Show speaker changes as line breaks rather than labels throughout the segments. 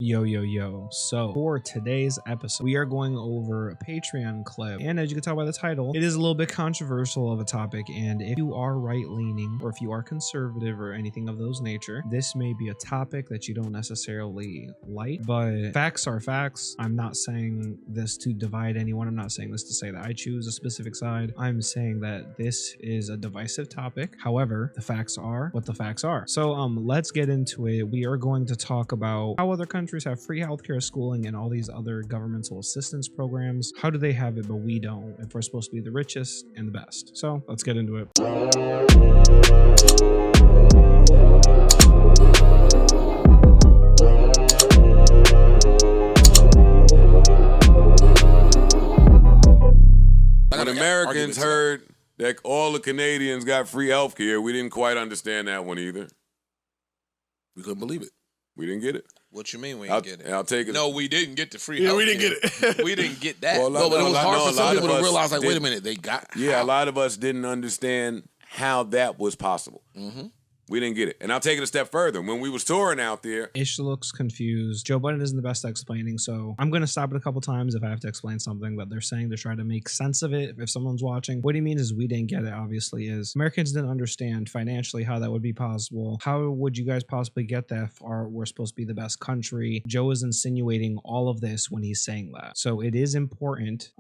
Yo, yo, yo. So for today's episode, we are going over a Patreon clip. And as you can tell by the title, it is a little bit controversial of a topic. And if you are right-leaning or if you are conservative or anything of those nature, this may be a topic that you don't necessarily like. But facts are facts. I'm not saying this to divide anyone. I'm not saying this to say that I choose a specific side. I'm saying that this is a divisive topic. However, the facts are what the facts are. So let's get into it. We are going to talk about how other countries have free healthcare, schooling, and all these other governmental assistance programs. How do they have it, but we don't, if we're supposed to be the richest and the best? So let's get into it.
When Americans heard that all the Canadians got free healthcare, we didn't quite understand that one either.
We couldn't believe it.
We didn't get it.
What you mean we didn't get it?
I'll take it.
No, we didn't get the free
Yeah,
healthcare.
we didn't get it.
We didn't get that.
Well,
No, but it was hard for some people to realize, like,
did-
wait a minute, they got.
Yeah, a lot of us didn't understand how that was possible.
Mm-hmm.
We didn't get it. And I'll take it a step further. When we was touring out there,
Ish looks confused. Joe Budden isn't the best at explaining, so I'm going to stop it a couple times if I have to explain something that they're saying. They're trying to make sense of it. If someone's watching, what he means is we didn't get it, obviously, is Americans didn't understand financially how that would be possible. How would you guys possibly get that far? We're supposed to be the best country. Joe is insinuating all of this when he's saying that. So it is important,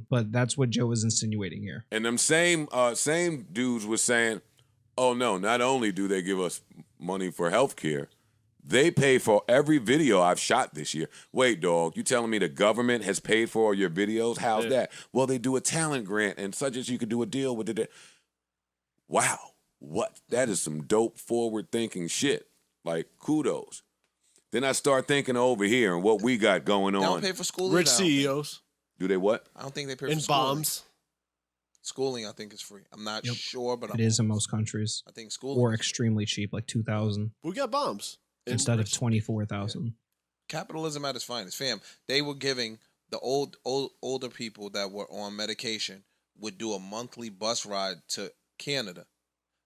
but that's what Joe is insinuating here.
and them same dudes was saying, oh no, not only do they give us money for healthcare, they pay for every video I've shot this year. Wait, dog, you telling me the government has paid for all your videos? How's that? Well, they do a talent grant and such as you could do a deal with it. Wow, what? That is some dope forward thinking shit. Like, kudos. Then I start thinking over here and what we got going
They don't
on.
pay for schooling.
Rich
I don't think.
CEOs
Do they what?
I don't think they pay for
and
schooling.
bombs.
Schooling, I think, is free. I'm not
Yep.
sure, but
It is in most countries,
I think schooling
or
is free.
extremely cheap, like $2,000
We got bombs
instead of $24,000.
Capitalism at its finest, fam. They were giving the older people that were on medication would do a monthly bus ride to Canada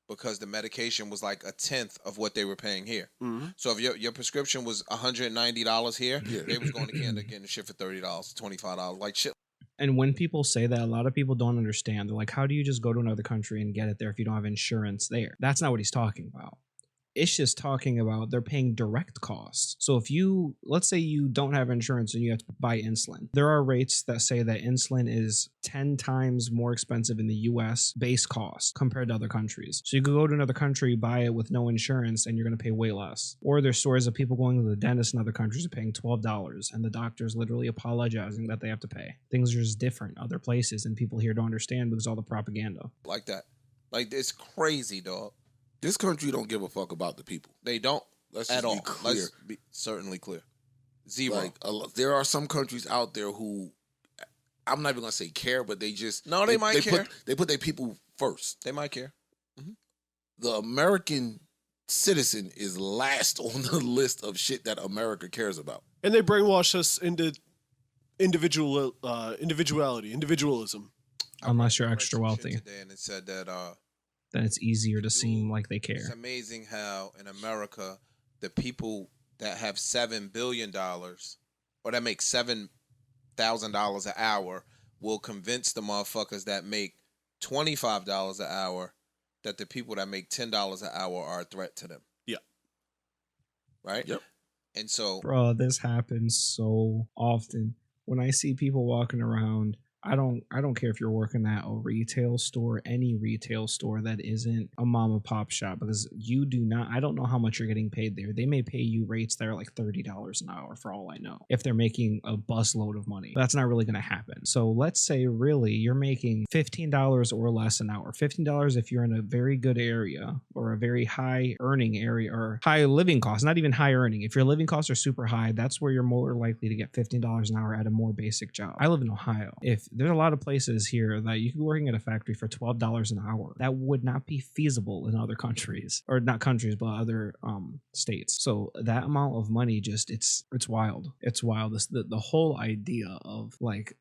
because the medication was like a tenth of what they were paying here.
Mm-hmm.
So if your prescription was $190 here,
Yeah.
they was going to Canada getting the shit for $30, $25, like shit.
And when people say that, a lot of people don't understand. They're like, how do you just go to another country and get it there if you don't have insurance there? That's not what he's talking about. It's just talking about they're paying direct costs. So if you, let's say you don't have insurance and you have to buy insulin, there are rates that say that insulin is 10 times more expensive in the US base cost compared to other countries. So you could go to another country, buy it with no insurance, and you're going to pay way less. Or there's stories of people going to the dentist in other countries and paying $12, and the doctor's literally apologizing that they have to pay. Things are just different other places, and people here don't understand because of all the propaganda.
Like that. Like, it's crazy, dog.
This country don't give a fuck about the people.
They don't
Let's
at
just
all.
be clear.
Let's be certainly clear. Zero.
Like there are some countries out there who I'm not even gonna say care, but they just
No, they might care.
They put their people first.
They might care.
The American citizen is last on the list of shit that America cares about.
And they brainwash us into individualism.
Unless you're
I read
extra
some shit
wealthy,
today, and it said that
then it's easier to
Dude,
seem like they
it's
care.
amazing how in America the people that have $7 billion or that make $7,000 an hour will convince the motherfuckers that make $25 an hour that the people that make $10 an hour are a threat to them.
Yeah.
Right?
Yep.
And so
Bro, this happens so often. When I see people walking around, I don't care if you're working at a retail store, any retail store that isn't a mom and pop shop, because I don't know how much you're getting paid there. They may pay you rates that are like $30 an hour for all I know, if they're making a busload of money. That's not really going to happen. So let's say really you're making $15 or less an hour. $15 if you're in a very good area or a very high earning area or high living costs, not even high earning. If your living costs are super high, that's where you're more likely to get $15 an hour at a more basic job. I live in Ohio. If there's a lot of places here that you could be working at a factory for $12 an hour. That would not be feasible in other countries, or not countries, but other states. So that amount of money, just it's wild. It's wild. The whole idea of like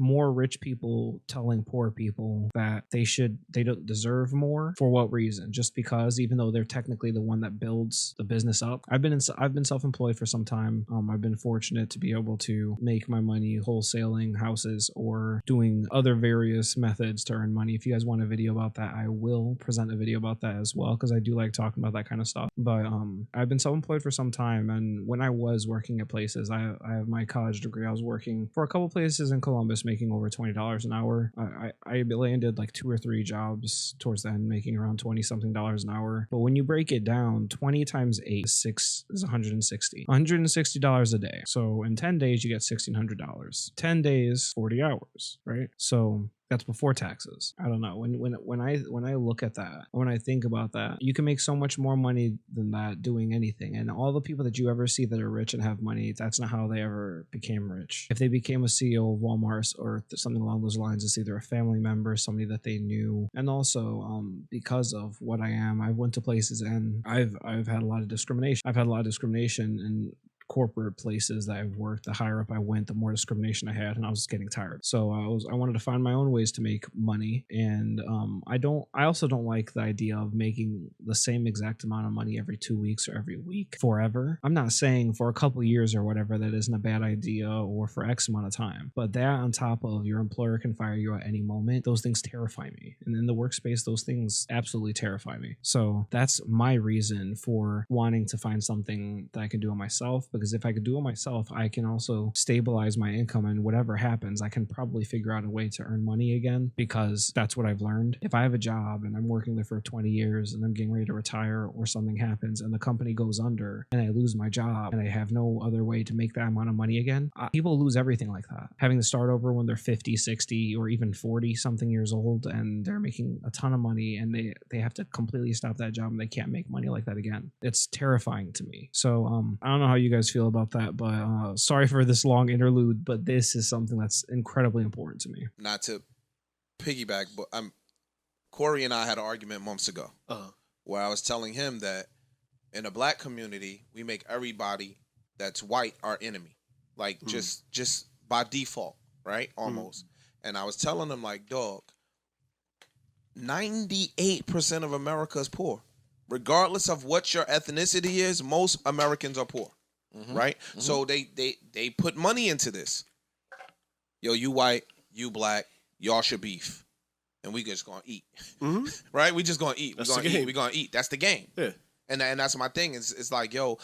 more rich people telling poor people that they don't deserve more. For what reason? Just because, even though they're technically the one that builds the business up. I've been self-employed for some time. I've been fortunate to be able to make my money wholesaling houses or doing other various methods to earn money. If you guys want a video about that, I will present a video about that as well, because I do like talking about that kind of stuff. But I've been self-employed for some time, and when I was working at places, I have my college degree. I was working for a couple places in Columbus, making over $20 an hour. I landed like 2 or 3 jobs towards the end, making around 20 something dollars an hour. But when you break it down, 20 times 8 is $160 a day. So in 10 days, you get $1,600. 10 days, 40 hours, right? So that's before taxes. I don't know. When I look at that, when I think about that, you can make so much more money than that doing anything. And all the people that you ever see that are rich and have money, that's not how they ever became rich. If they became a CEO of Walmart or something along those lines, it's either a family member, somebody that they knew. And also, because of what I am, I went to places and I've had a lot of discrimination. I've had a lot of discrimination and corporate places that I've worked. The higher up I went, the more discrimination I had, and I was getting tired. So I wanted to find my own ways to make money, and I also don't like the idea of making the same exact amount of money every 2 weeks or every week forever. I'm not saying for a couple years or whatever that isn't a bad idea, or for X amount of time, but that on top of your employer can fire you at any moment, those things terrify me. And in the workspace, those things absolutely terrify me. So that's my reason for wanting to find something that I can do on myself, because if I could do it myself, I can also stabilize my income, and whatever happens, I can probably figure out a way to earn money again, because that's what I've learned. If I have a job and I'm working there for 20 years and I'm getting ready to retire, or something happens and the company goes under and I lose my job and I have no other way to make that amount of money again, people lose everything like that. Having to start over when they're 50, 60, or even 40 something years old, and they're making a ton of money, and they have to completely stop that job and they can't make money like that again. It's terrifying to me. So I don't know how you guys feel about that, but sorry for this long interlude, but this is something that's incredibly important to me.
Not to piggyback, but Corey and I had an argument months ago where I was telling him that in the black community, we make everybody that's white our enemy, like just by default, right? Almost. And I was telling him, like, dog, 98% of America is poor. Regardless of what your ethnicity is, most Americans are poor. Right? So they put money into this. Yo, you white, you black, y'all should beef. And we just gonna eat. Right? We just gonna eat. We gonna eat. That's the game. Yeah. And that's my thing. It's like, yo,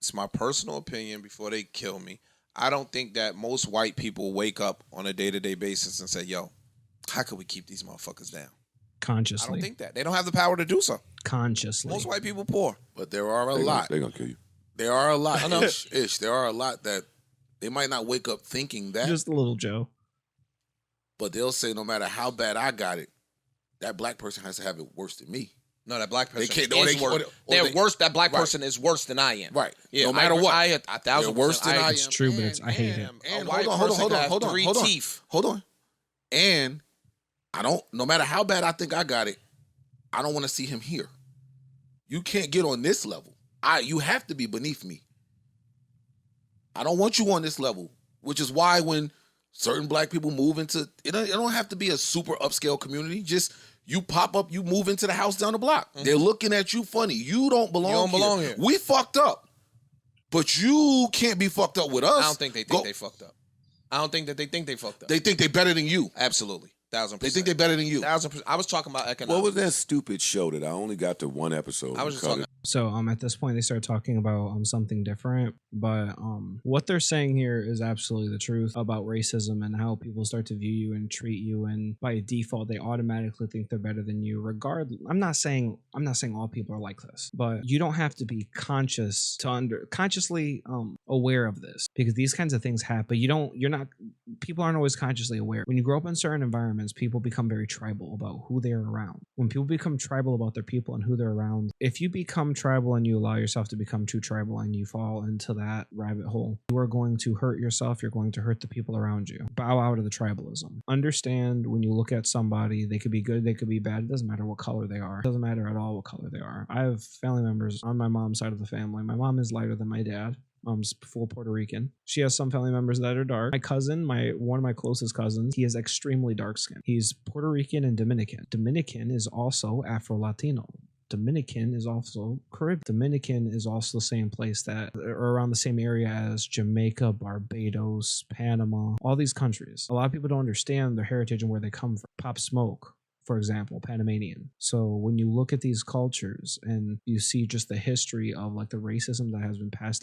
it's my personal opinion before they kill me. I don't think that most white people wake up on a day-to-day basis and say, yo, how can we keep these motherfuckers down?
Consciously.
I don't think that. They don't have the power to do so.
Consciously.
Most white people poor.
But there are a lot.
They're gonna kill you.
There are a lot. Ish. There are a lot that they might not wake up thinking that.
Just a little Joe.
But they'll say, no matter how bad I got it, that black person has to have it worse than me.
No, that black person
is worse.
They're worse. That black person is worse than I am.
Right.
Yeah,
no matter what.
I 1,000%
worse than I am.
It's true, but I hate it.
And hold on. And no matter how bad I think I got it, I don't want to see him here. You can't get on this level. You have to be beneath me. I don't want you on this level, which is why when certain black people move into it don't have to be a super upscale community. Just you pop up, you move into the house down the block. They're looking at you funny. You don't belong here. We fucked up. But you can't be fucked up with us. I
don't think they think they fucked up. I don't think that they think they fucked up.
They think they're better than you.
Absolutely. 1,000%.
They think they're better than you.
1,000%. I was talking about economics.
What was that stupid show that I only got to one episode?
I was just talking.
So at this point they start talking about something different, but what they're saying here is absolutely the truth about racism and how people start to view you and treat you, and by default they automatically think they're better than you. I'm not saying all people are like this, but you don't have to be consciously aware of this, because these kinds of things happen. People aren't always consciously aware. When you grow up in certain environments, people become very tribal about who they're around. When people become tribal about their people and who they're around, if you become tribal and you allow yourself to become too tribal and you fall into that rabbit hole, you are going to hurt yourself. You're going to hurt the people around you. Bow out of the tribalism. Understand when you look at somebody, they could be good, they could be bad. It doesn't matter what color they are. It doesn't matter at all what color they are. I have family members on my mom's side of the family. My mom is lighter than my dad. full Puerto Rican. She has some family members that are dark. My cousin, one of my closest cousins, he is extremely dark skinned. He's Puerto Rican and Dominican. Dominican is also Afro-Latino. Dominican is also Caribbean. Dominican is also the same place that, or around the same area as Jamaica, Barbados, Panama, all these countries. A lot of people don't understand their heritage and where they come from. Pop Smoke, for example, Panamanian. So when you look at these cultures and you see just the history of like the racism that has been passed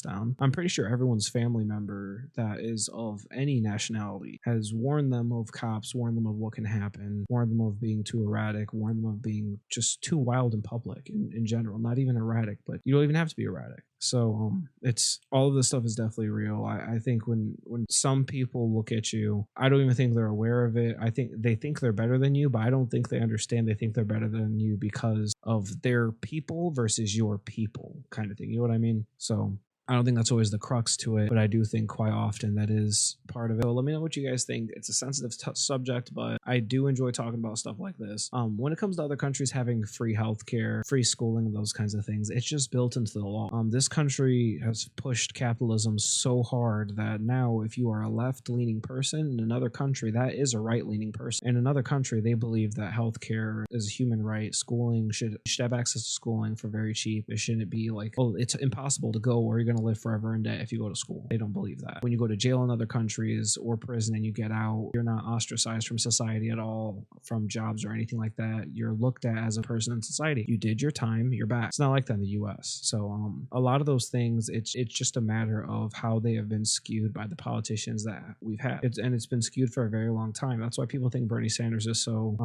down, I'm pretty sure everyone's family member that is of any nationality has warned them of cops, warned them of what can happen, warned them of being too erratic, warned them of being just too wild in public in general. Not even erratic, but you don't even have to be erratic. So it's all of this stuff is definitely real. I think when some people look at you, I don't even think they're aware of it. I think they think they're better than you, but I don't think they understand. They think they're better than you because of their people versus your people kind of thing. You know what I mean? So I don't think that's always the crux to it, but I do think quite often that is part of it. So let me know what you guys think. It's a sensitive subject, but I do enjoy talking about stuff like this. When it comes to other countries having free healthcare, free schooling, and those kinds of things, it's just built into the law. This country has pushed capitalism so hard that now if you are a left-leaning person in another country, that is a right-leaning person. In another country, they believe that healthcare is a human right. Schooling should have access to schooling for very cheap. It shouldn't be like, oh, it's impossible to go or you're going to live forever in debt if you go to school. They don't believe that. When you go to jail in other countries or prison and you get out, you're not ostracized from society at all, from jobs or anything like that. You're looked at as a person in society. You did your time, you're back. It's not like that in the US. So a lot of those things, it's just a matter of how they have been skewed by the politicians that we've had. It's been skewed for a very long time. That's why people think Bernie Sanders is so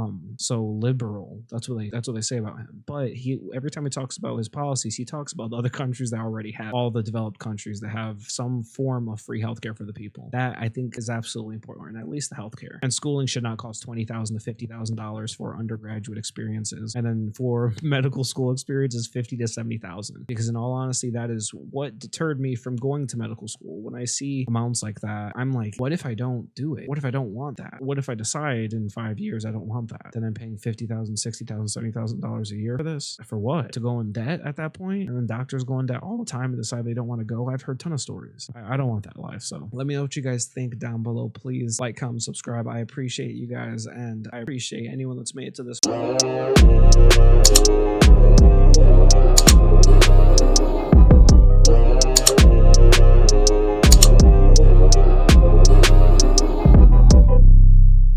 liberal. That's what they say about him. But every time he talks about his policies, he talks about the other countries that already have, all the developed countries that have some form of free healthcare for the people. That I think is absolutely important, at least the healthcare. And schooling should not cost $20,000 to $50,000 for undergraduate experiences, and then for medical school experiences, $50,000 to $70,000. Because in all honesty, that is what deterred me from going to medical school. When I see amounts like that, I'm like, what if I don't do it? What if I don't want that? What if I decide in 5 years I don't want that? Then I'm paying $50,000, $60,000, $70,000 a year for this? For what? To go in debt at that point? And then doctors go in debt all the time and decide they don't want to go. I've heard a ton of stories. I don't want that life. So let me know what you guys think down below. Please like, comment, subscribe. I appreciate you guys, and I appreciate anyone that's made it to this.